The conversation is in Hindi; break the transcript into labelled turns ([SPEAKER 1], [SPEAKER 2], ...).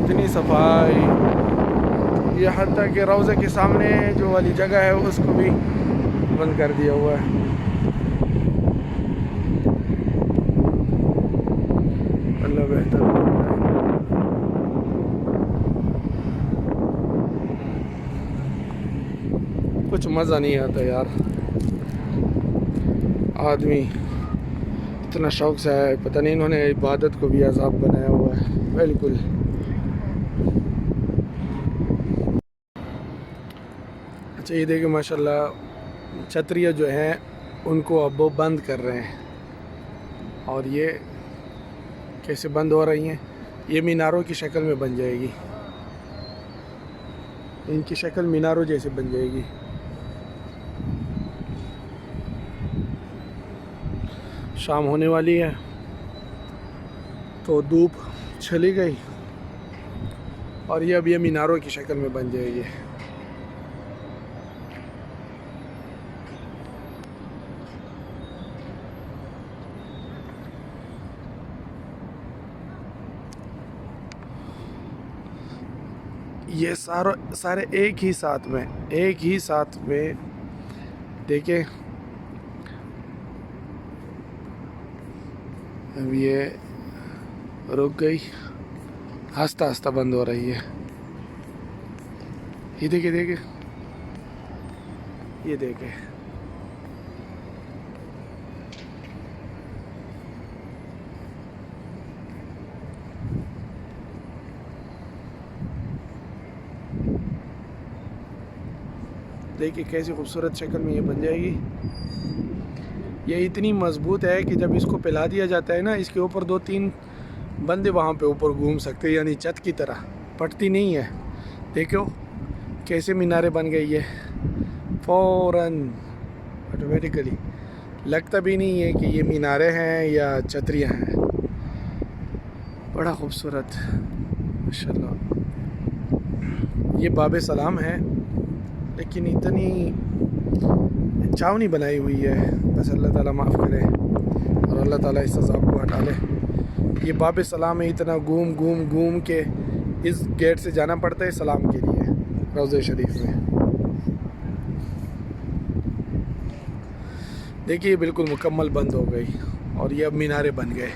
[SPEAKER 1] इतनी सफाई, ये हत्ता कि रोज़े के सामने जो वाली जगह है उसको भी बंद कर दिया हुआ है। अल्लाह बेहतर। कुछ मज़ा नहीं आता यार। आदमी इतना शौक से है, पता नहीं इन्होंने इबादत को भी अज़ाब बनाया हुआ है। बिल्कुल अच्छा, ये देखिए माशाल्लाह छतरियाँ जो हैं उनको अब वो बंद कर रहे हैं। और ये कैसे बंद हो रही हैं, ये मीनारों की शक्ल में बन जाएगी। इनकी शक्ल मीनारों जैसे बन जाएगी। शाम होने वाली है तो धूप चली गई और ये अब ये मीनारों की शक्ल में बन जाएगी। ये सारे एक ही साथ में देखिए। अब ये रुक गई, आस्ता आस्ता बंद हो रही है। ये देखिए ये देखिए। देखिए कैसी खूबसूरत शक्ल में ये बन जाएगी। ये इतनी मज़बूत है कि जब इसको पिला दिया जाता है ना, इसके ऊपर 2-3 बंदे वहाँ पे ऊपर घूम सकते हैं, यानी छत की तरह पटती नहीं है। देखो कैसे मीनारे बन गई है फ़ौरन, ऑटोमेटिकली। लगता भी नहीं है कि ये मीनारे हैं या छतरियाँ हैं। बड़ा खूबसूरत माशाल्लाह। ये बाब सलाम है, लेकिन इतनी छावनी बनाई हुई है। बस अल्लाह ताला माफ़ करे और अल्लाह ताला इस अज़ाब को हटा ले। ये बाब सलाम में इतना घूम के इस गेट से जाना पड़ता है सलाम के लिए रोज़े शरीफ में। देखिए बिल्कुल मुकम्मल बंद हो गई और ये अब मीनारे बन गए।